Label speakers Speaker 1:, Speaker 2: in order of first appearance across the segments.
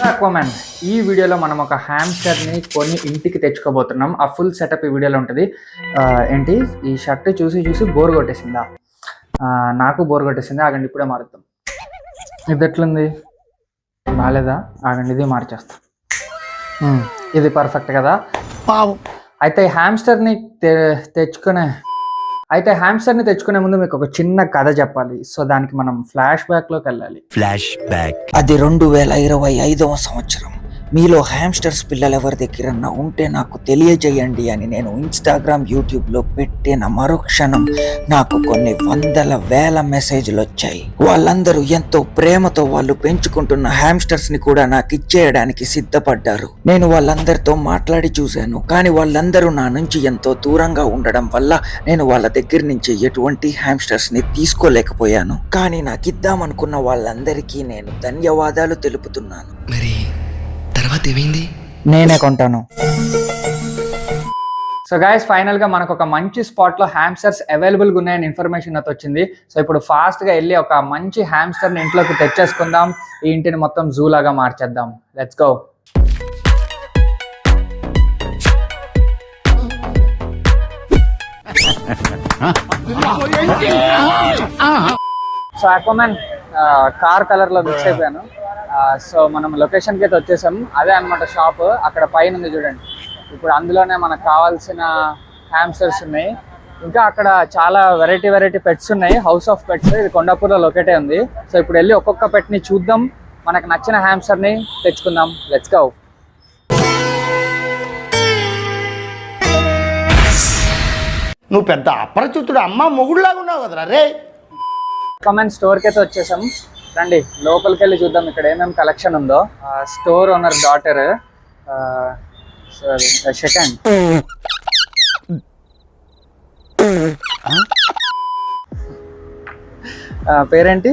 Speaker 1: అక్వామన్ ఈ వీడియోలో మనం ఒక హ్యామ్స్టర్ని కొన్ని ఇంటికి తెచ్చుకోబోతున్నాం. ఆ ఫుల్ సెటప్ ఈ వీడియోలో ఉంటుంది. ఏంటి ఈ షర్ట్ చూసి చూసి బోర్ కొట్టేసిందా? నాకు బోర్ కొట్టేసింది. ఆగండి ఇప్పుడే మారుద్దాం. ఇది ఎట్లుంది? బాగాలేదా? ఆగండి ఇది మార్చేస్తాం. ఇది పర్ఫెక్ట్ కదా? అయితే హ్యామ్స్టర్ని తెచ్చుకునే ముందు మీకు ఒక చిన్న కథ చెప్పాలి. సో దానికి మనం ఫ్లాష్ బ్యాక్లోకి వెళ్ళాలి.
Speaker 2: అది 2025వ సంవత్సరం. మీలో హ్యామ్స్టర్స్ పిల్లలు ఎవరి దగ్గరన్నా ఉంటే నాకు తెలియజేయండి అని నేను ఇన్స్టాగ్రామ్, యూట్యూబ్లో పెట్టిన మరుక్షణం నాకు కొన్ని వందల వేల మెసేజ్లు వచ్చాయి. వాళ్ళందరూ ఎంతో ప్రేమతో వాళ్ళు పెంచుకుంటున్న హ్యామ్స్టర్స్ని కూడా నాకు ఇచ్చేయడానికి సిద్ధపడ్డారు. నేను వాళ్ళందరితో మాట్లాడి చూశాను, కానీ వాళ్ళందరూ నా నుంచి ఎంతో దూరంగా ఉండడం వల్ల నేను వాళ్ళ దగ్గర నుంచి ఎటువంటి హ్యామ్స్టర్స్ని తీసుకోలేకపోయాను. కానీ నాకు ఇద్దామనుకున్న వాళ్ళందరికీ నేను ధన్యవాదాలు తెలుపుతున్నాను.
Speaker 3: మరి తర్వాత ఏమైంది?
Speaker 1: నేనే కొంటాను. సో గైస్, ఫైనల్గా మనకు ఒక మంచి స్పాట్లో హ్యామ్స్టర్స్ అవైలబుల్గా ఉన్నాయని ఇన్ఫర్మేషన్ అయితే వచ్చింది. సో ఇప్పుడు ఫాస్ట్గా వెళ్ళి ఒక మంచి హ్యామ్స్టర్ని ఇంట్లోకి తెచ్చేసుకుందాం. ఈ ఇంటిని మొత్తం జూ లాగా మార్చేద్దాం. Let's go. So Aquaman car కలర్లో మిక్స్ అయిపోయాను. సో మనం లొకేషన్కి అయితే వచ్చేసాం. అదే అనమాట షాప్. అక్కడ పైన ఉంది చూడండి. ఇప్పుడు అందులోనే మనకు కావాల్సిన హ్యామ్స్టర్స్ ఉన్నాయి. ఇంకా అక్కడ చాలా వెరైటీ పెట్స్ ఉన్నాయి. House of pets. ఇది కొండాపూర్లో లొకేట్ అయి ఉంది. సో ఇప్పుడు వెళ్ళి ఒక్కొక్క పెట్ని చూద్దాం. మనకు నచ్చిన హ్యామ్స్టర్ని తెచ్చుకుందాం. Let's go.
Speaker 4: నువ్వు పెద్ద అపరిచితుడు అమ్మ మొగుడులాగా ఉన్నావు కదరా రే.
Speaker 1: కామన్ స్టోర్కి అయితే వచ్చేసాం. రండి లోపలికి వెళ్ళి చూద్దాం ఇక్కడ ఏమేమి కలెక్షన్ ఉందో. స్టోర్ ఓనర్ డాటర్ సెకండ్ పేరేంటి?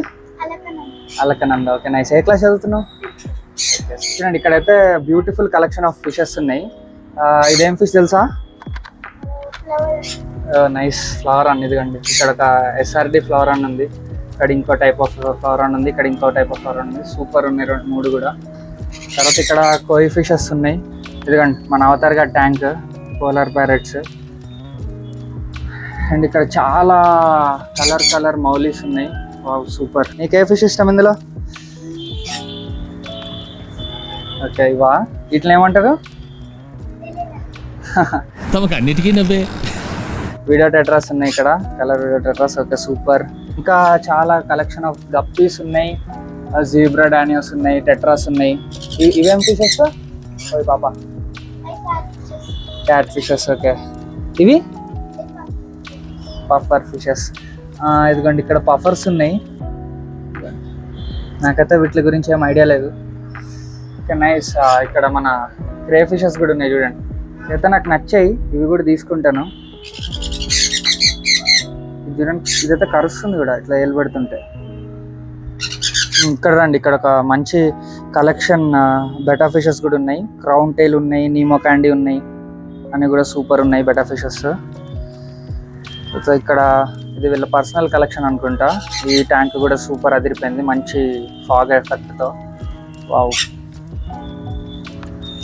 Speaker 1: అలకనంద. Okay nice. ఏ క్లాస్ చదువుతున్నావు? చూడండి ఇక్కడైతే బ్యూటిఫుల్ కలెక్షన్ ఆఫ్ ఫిషెస్ ఉన్నాయి. ఇదేం ఫిష్ తెలుసా? నైస్ ఫ్లవర్ అన్. ఇదిగండి ఇక్కడ ఒక SRD ఫ్లవర్ అన్ ఉంది. ఇక్కడ ఇంకో టైప్ ఆఫ్ ఫ్లవర్ ఆన్ ఉంది. ఇక్కడ ఇంకో టైప్ ఆఫ్ ఫ్లవర్ ఆన్ ఉంది. సూపర్ ఉన్నాయి మూడు కూడా. తర్వాత ఇక్కడ కోయి ఫిషెస్ ఉన్నాయి. ఇదిగండి మన అవతార్గా ట్యాంక్, పోలార్ ప్యారెట్స్. అండ్ ఇక్కడ చాలా కలర్ మౌలీస్ ఉన్నాయి. సూపర్. నీకు ఏ ఫిష్ ఇష్టం ఇందులో? ఓకే ఇవా ఇట్లా ఏమంటారు?
Speaker 3: అన్నిటికీ నవ్వే.
Speaker 1: వీడియో టెట్రాస్ ఉన్నాయి ఇక్కడ. Colour video tetras. Okay super. ఇంకా చాలా కలెక్షన్ ఆఫ్ గప్పీస్ ఉన్నాయి. జీబ్రా డానియోస్ ఉన్నాయి. టెట్రాస్ ఉన్నాయి. ఇవేం ఫిషెస్? ఓయ్ పాప క్యాట్ ఫిషెస్. ఓకే ఇవి పఫర్ ఫిషెస్. ఇదిగోండి ఇక్కడ పఫర్స్ ఉన్నాయి. నాకైతే వీటి గురించి ఏం ఐడియా లేదు. Okay nice. ఇక్కడ మన క్రే ఫిషెస్ కూడా ఉన్నాయి చూడండి. అయితే నాకు నచ్చాయి. ఇవి కూడా తీసుకుంటాను. చూడండి ఇదైతే కరుస్తుంది కూడా ఇట్లా ఏలు పెడుతుంటే. ఇక్కడ రండి ఇక్కడ ఒక మంచి కలెక్షన్ బెటా ఫిషెస్ కూడా ఉన్నాయి. క్రౌన్ టైల్ ఉన్నాయి. నీమో క్యాండీ ఉన్నాయి. అన్నీ కూడా సూపర్ ఉన్నాయి బెటా ఫిషెస్. ఇక్కడ ఇది వీళ్ళ పర్సనల్ కలెక్షన్ అనుకుంటా. ఈ ట్యాంక్ కూడా సూపర్ అదిరిపోయింది. మంచి ఫాగ్ ఎఫెక్ట్తో. వావ్,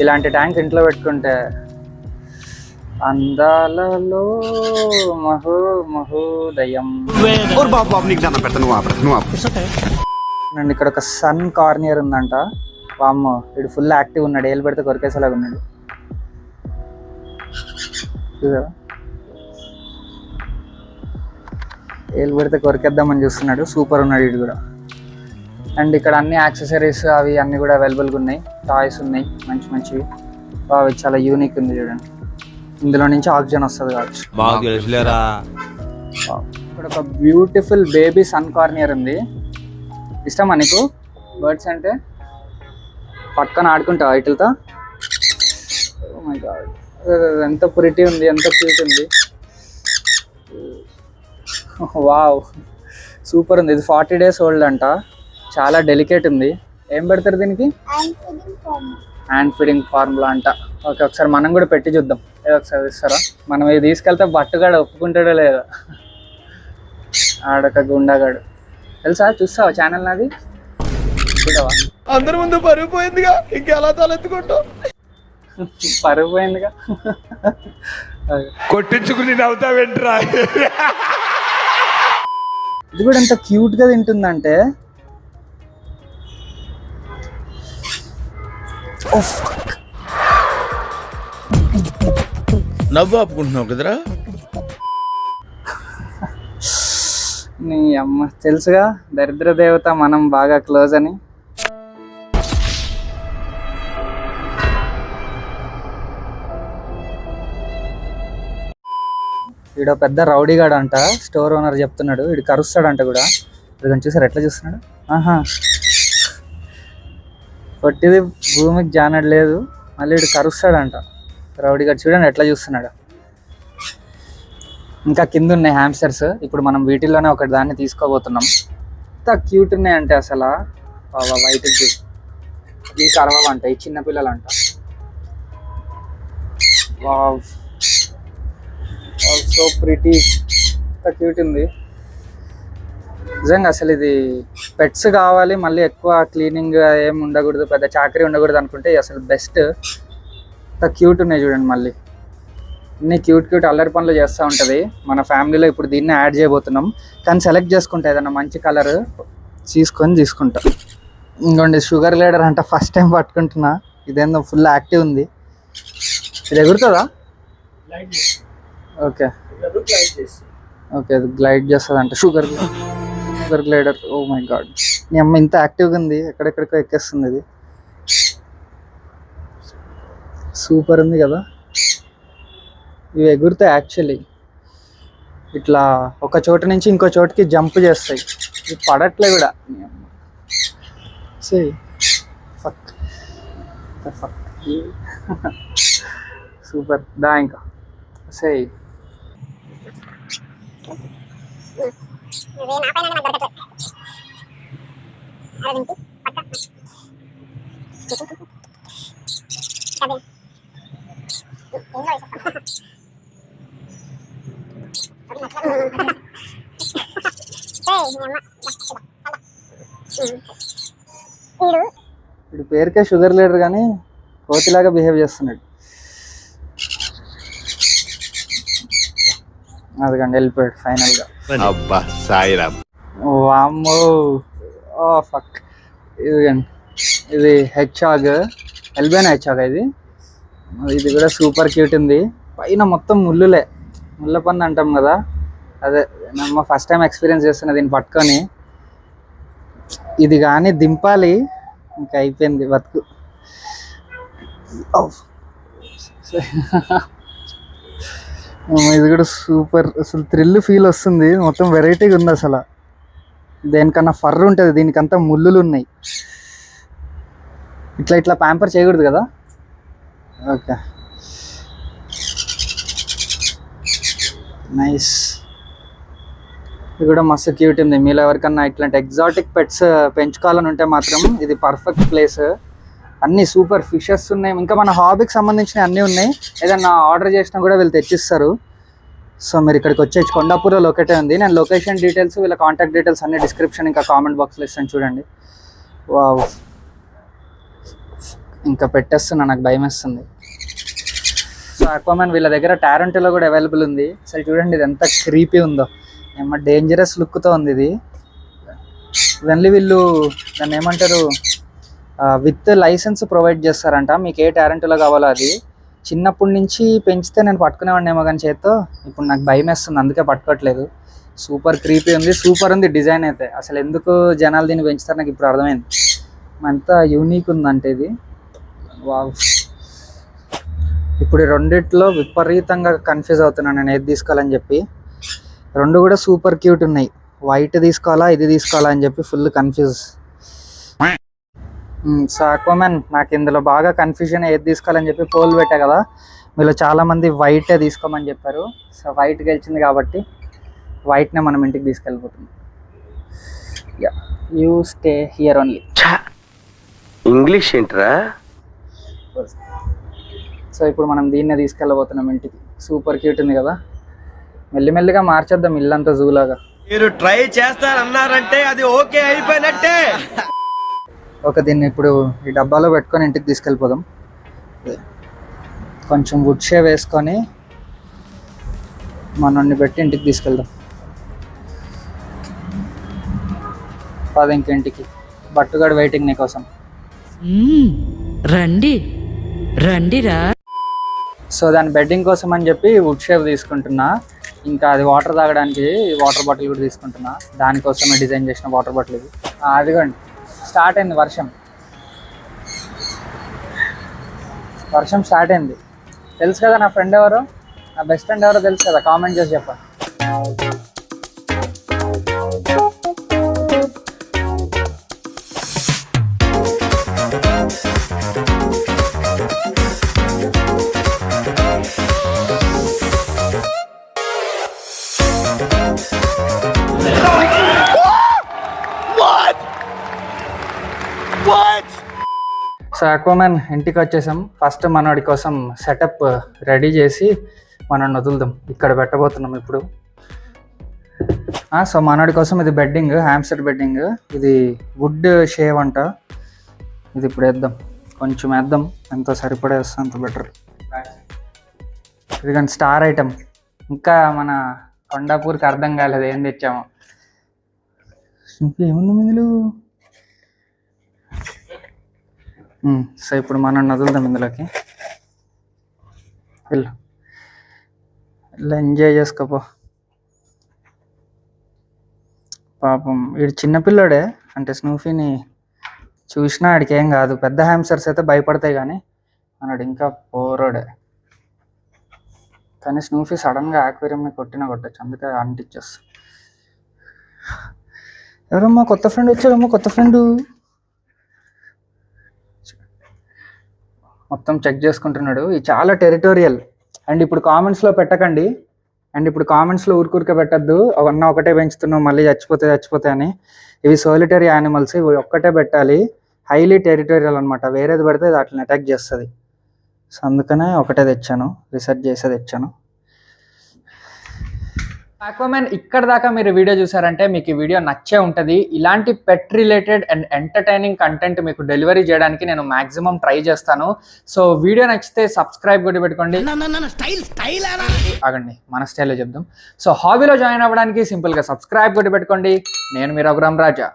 Speaker 1: ఇలాంటి ట్యాంక్ ఇంట్లో పెట్టుకుంటే అందాలలో మహోదయం. అండ్ ఇక్కడ ఒక సన్ కార్నియర్ ఉందంట. వామ్మో వీడు ఫుల్ యాక్టివ్ ఉన్నాడు. ఏలు పెడితే కొరికేసేలాగా ఉన్నాడు. ఏలు పెడితే కొరికేద్దామని చూస్తున్నాడు. సూపర్ ఉన్నాడు వీడు కూడా. అండ్ ఇక్కడ అన్ని యాక్సెసరీస్ అవి అన్నీ కూడా అవైలబుల్గా ఉన్నాయి. టాయ్స్ ఉన్నాయి మంచివి. అవి చాలా యూనిక్ ఉంది చూడండి. ఇందులో నుంచి ఆక్సిజన్ వస్తుంది కావచ్చు. ఇక్కడ ఒక బ్యూటిఫుల్ బేబీ సన్ కార్నియర్ ఉంది. ఇష్టమా నీకు బర్డ్స్ అంటే? పక్కన ఆడుకుంటావా వీటితో? ఓ మై గాడ్, ఎంత ప్రిటీ ఉంది, ఎంత క్యూట్ ఉంది. వావ్ సూపర్ ఉంది. ఇది 40 days ఓల్డ్ అంట. చాలా డెలికేట్ ఉంది. ఏం పెడతారు దీనికి? హ్యాండ్ ఫీడింగ్ ఫార్ములా అంట. ఓకే ఒకసారి మనం కూడా పెట్టి చూద్దాం. ఏదో ఒకసారి ఇస్తారా? మనం ఇది తీసుకెళ్తే బట్టుగాడు ఒప్పుకుంటాడో లేదో. ఆడొక గుండాగాడు తెలుసా? చూస్తావా ఛానల్ నాది? చూడవా?
Speaker 5: అందరి ముందు పరుగు పోయిందిగా ఇంకెలా తలెత్తుకుంటావు?
Speaker 1: పరుగు పోయిందిగా.
Speaker 5: కొట్టించుకుని నవ్వుతావేంట్రా?
Speaker 1: ఇది కూడా ఎంత క్యూట్ గా తింటుందంటే,
Speaker 5: నవ్వు ఆపుకుంటున్నావు కదరా?
Speaker 1: నీ అమ్మ తెలుసుగా దరిద్ర దేవత మనం బాగా క్లోజ్ అని. వీడు పెద్ద రౌడీగాడు అంట, స్టోర్ ఓనర్ చెప్తున్నాడు. వీడు కరుస్తాడంట కూడా. వీడు చూసారు ఎట్లా చూస్తున్నాడు. ఆహా, కొట్టిది భూమికి జానడు లేదు, మళ్ళీ వీడు కరుస్తాడంట రౌడీగాడు. చూడండి ఎట్లా చూస్తున్నాడు. ఇంకా కింద ఉన్నాయి హ్యామ్స్టర్స్. ఇప్పుడు మనం వీటిల్లోనే ఒకటి దాన్ని తీసుకోబోతున్నాం. ఎంత క్యూట్ ఉన్నాయంటే అసలు. వైట్ ఈ కరవంట, ఈ చిన్నపిల్లలు అంట. వావ్, సో ప్రిటీ, ఎంత క్యూట్ ఉంది నిజంగా. అసలు ఇది పెట్స్ కావాలి, మళ్ళీ ఎక్కువ క్లీనింగ్ ఏం ఉండకూడదు, పెద్ద చాకరీ ఉండకూడదు అనుకుంటే అసలు బెస్ట్. ఎంత క్యూట్ ఉన్నాయి చూడండి. మళ్ళీ ఇన్ని క్యూట్ అల్లరి పనులు చేస్తూ ఉంటుంది మన ఫ్యామిలీలో. ఇప్పుడు దీన్ని యాడ్ చేయబోతున్నాం, కానీ సెలెక్ట్ చేసుకుంటా ఏదన్నా మంచి కలర్ తీసుకుంటా. ఇంకోండి షుగర్ లేడర్ అంట, ఫస్ట్ టైం పట్టుకుంటున్నా. ఇదేందో ఫుల్ యాక్టివ్ ఉంది. ఇది ఎగురుతుందా? ఓకే ఓకే, ఇది గ్లైడ్ చేస్తుంది అంట. Sugar glider. Oh my god, నీ అమ్మ ఇంత యాక్టివ్గా ఉంది, ఎక్కడెక్కడికో ఎక్కేస్తుంది. ఇది సూపర్ ఉంది కదా. ఇవి ఎగురుతాయి యాక్చువల్లీ, ఇట్లా ఒక చోటు నుంచి ఇంకో చోటుకి జంప్ చేస్తాయి. ఇవి పడట్లే కూడా. సూపర్ దా ఇంకా సే. ఇప్పుడు పేరుకే షుగర్ లీడర్ కానీ కోతిలాగా బిహేవ్ చేస్తున్నాడు. అదిగండి వెళ్ళిపోయాడు ఫైనల్ గా.
Speaker 5: అబ్బా సాయిరామ్.
Speaker 1: వామ్మో, ఓ ఫక్. ఇదిగండి, ఇది హెచ్ఆగ్, ఎల్బియన్ హెచ్ఆగ్. ఇది కూడా సూపర్ క్యూట్ ఉంది. పైన మొత్తం ముళ్ళులే, ముళ్ళ పంది అంటాం కదా, అదే నమ్మ ఫస్ట్ టైం ఎక్స్పీరియన్స్ చేస్తున్నా దీన్ని పట్టుకొని. ఇది కానీ దింపాలి, ఇంకా అయిపోయింది బతుకు. ఇది కూడా సూపర్, అసలు థ్రిల్ ఫీల్ వస్తుంది. మొత్తం వెరైటీగా ఉంది అసలు. దేనికన్నా ఫర్ ఉంటుంది, దీనికంతా ముళ్ళులు ఉన్నాయి. ఇట్లా ప్యాంపర్ చేయకూడదు కదా. Okay, nice. ఇది కూడా మస్తు క్యూట్ ఉంది. మీలో ఎవరికన్నా ఇట్లాంటి ఎగ్జాటిక్ పెట్స్ పెంచుకోవాలని ఉంటే మాత్రం ఇది పర్ఫెక్ట్ ప్లేస్. అన్నీ సూపర్ ఫిషెస్ ఉన్నాయి, ఇంకా మన హాబీకి సంబంధించినవి అన్నీ ఉన్నాయి. ఏదన్నా ఆర్డర్ చేసినా కూడా వీళ్ళు తెచ్చిస్తారు. సో మీరు ఇక్కడికి వచ్చేసి కొండాపూర్లో లొకేట్ ఉంది. నేను లొకేషన్ డీటెయిల్స్, వీళ్ళ కాంటాక్ట్ డీటెయిల్స్ అన్ని డిస్క్రిప్షన్ ఇంకా కామెంట్ బాక్స్లో ఇస్తాను చూడండి. వావ్, ఇంకా పెట్టేస్తున్నా, నాకు భయం వేస్తుంది. సో అక్వామన్ వీళ్ళ దగ్గర టారెంటోలో కూడా అవైలబుల్ ఉంది. అసలు చూడండి ఇది ఎంత క్రీపీ ఉందో, ఏమన్నా డేంజరస్ లుక్తో ఉంది ఇది. ఓన్లీ వీళ్ళు దాన్ని ఏమంటారు, విత్ లైసెన్స్ ప్రొవైడ్ చేస్తారంట. మీకు ఏ టారెంటోలో కావాలో అది. చిన్నప్పటి నుంచి పెంచితే నేను పట్టుకునేవాడిని ఏమో కానీ చేత్తో, ఇప్పుడు నాకు భయం వేస్తుంది, అందుకే పట్టుకోవట్లేదు. సూపర్ క్రీపీ ఉంది, సూపర్ ఉంది డిజైన్ అయితే. అసలు ఎందుకు జనాలు దీన్ని పెంచుతారు నాకు ఇప్పుడు అర్థమైంది. ఎంత యూనిక్ ఉందంటే ఇది. వావ్, ఇప్పుడు ఈ రెండిట్లో విపరీతంగా కన్ఫ్యూజ్ అవుతున్నాను నేను ఏది తీసుకోవాలని చెప్పి. రెండు కూడా సూపర్ క్యూట్ ఉన్నాయి. వైట్ తీసుకోవాలా ఇది తీసుకోవాలా అని చెప్పి ఫుల్ కన్ఫ్యూజ్. సో అక్వామన్ నాకు ఇందులో బాగా కన్ఫ్యూజన్, ఏది తీసుకోవాలని చెప్పి పోల్ పెట్టా కదా, మీలో చాలామంది వైటే తీసుకోమని చెప్పారు. సో వైట్ గెలిచింది కాబట్టి వైట్నే మనం ఇంటికి తీసుకెళ్ళిపోతున్నాం. Yeah, you stay here only.
Speaker 6: English ఏంట్రా?
Speaker 1: సో ఇప్పుడు మనం దీన్నే తీసుకెళ్ళబోతున్నాం ఇంటికి. సూపర్ క్యూట్ ఉంది కదా. మెల్లిమెల్లిగా మార్చేద్దాం ఇల్లంతా జూలాగా.
Speaker 5: మీరు ట్రై చేస్తారన్నారంటే అది ఓకే అయిపోయినట్టే.
Speaker 1: దీన్ని ఇప్పుడు ఈ డబ్బాలో పెట్టుకొని ఇంటికి తీసుకెళ్ళిపోదాం. కొంచెం వుడ్ షే వేసుకొని మనల్ని పెట్టి ఇంటికి తీసుకెళ్దాం. పది ఇంటికి బట్టుగాడు వెయిటింగ్ నీకోసం.
Speaker 7: రండి రండిరా.
Speaker 1: సో దాని బెడ్డింగ్ కోసం అని చెప్పి వుడ్ షేప్ తీసుకుంటున్నా. ఇంకా అది వాటర్ తాగడానికి వాటర్ బాటిల్ కూడా తీసుకుంటున్నా. దానికోసమే డిజైన్ చేసిన వాటర్ బాటిల్ ఇది. అదిగోండి స్టార్ట్ అయింది వర్షం స్టార్ట్ అయింది. తెలుసు కదా నా ఫ్రెండ్ ఎవరో, నా బెస్ట్ ఫ్రెండ్ ఎవరో తెలుసు కదా, కామెంట్ చేసి చెప్పండి. సో అక్వామ్యాన్ ఇంటికి వచ్చేసాం. ఫస్ట్ మనోడి కోసం సెటప్ రెడీ చేసి మనం వదులుదాం. ఇక్కడ పెట్టబోతున్నాం ఇప్పుడు. సో మనోడి కోసం ఇది బెడ్డింగ్, హ్యామ్స్టర్ బెడ్డింగ్. ఇది వుడ్ షేవ్ అంట. ఇది ఇప్పుడు వేద్దాం, కొంచెం వేద్దాం, ఎంతో సరిపడే వస్తే అంత బెటర్. ఇది కానీ స్టార్ ఐటమ్. ఇంకా మన కొండాపూర్కి అర్థం కాలేదు ఏం తెచ్చామో. ఏముంది ఇందులో? సో ఇప్పుడు మనం వదులుదాం ఇందులోకి. వెళ్ళు ఎంజాయ్ చేసుకోపో. పాపం వీడు చిన్నపిల్లాడే, అంటే స్నూఫీని చూసినా ఆడికి ఏం కాదు. పెద్ద హ్యామ్స్టర్స్ అయితే భయపడతాయి కానీ అన్నాడు ఇంకా పోరోడే. కానీ స్నూఫీ సడన్గా ఆక్వేరియంని కొట్టచ్చు, అందుకే అంటిచ్చేస్తా. ఎవరమ్మా కొత్త ఫ్రెండ్ వచ్చారమ్మా, కొత్త ఫ్రెండు. మొత్తం చెక్ చేసుకుంటున్నాడు. ఇది చాలా టెరిటోరియల్. అండ్ ఇప్పుడు కామెంట్స్లో పెట్టకండి, ఊరికే పెట్టద్దు. అన్న ఒకటే పెంచుతున్నావు మళ్ళీ చచ్చిపోతే అని. ఇవి సోలిటరీ యానిమల్స్, ఇవి ఒక్కటే పెట్టాలి. హైలీ టెరిటోరియల్ అనమాట. వేరేది పెడితే ఇది అట్లా అటాక్ చేస్తుంది. సో అందుకనే ఒకటే తెచ్చాను, రీసెర్చ్ చేసే తెచ్చాను. అక్వామ్యాన్ ఇక్కడ దాకా మీరు వీడియో చూసారంటే మీకు ఈ వీడియో నచ్చే ఉంటుంది. ఇలాంటి పెట్ రిలేటెడ్ అండ్ ఎంటర్టైనింగ్ కంటెంట్ మీకు డెలివరీ చేయడానికి నేను మాక్సిమం ట్రై చేస్తాను. సో వీడియో నచ్చితే సబ్స్క్రైబ్ కూడా పెట్టుకోండి. ఆగండి, మన స్టైల్లో చెప్దాం. సో హాబీలో జాయిన్ అవ్వడానికి సింపుల్గా సబ్స్క్రైబ్ కూడా పెట్టుకోండి. నేను మీ రఘురామ్ రాజా.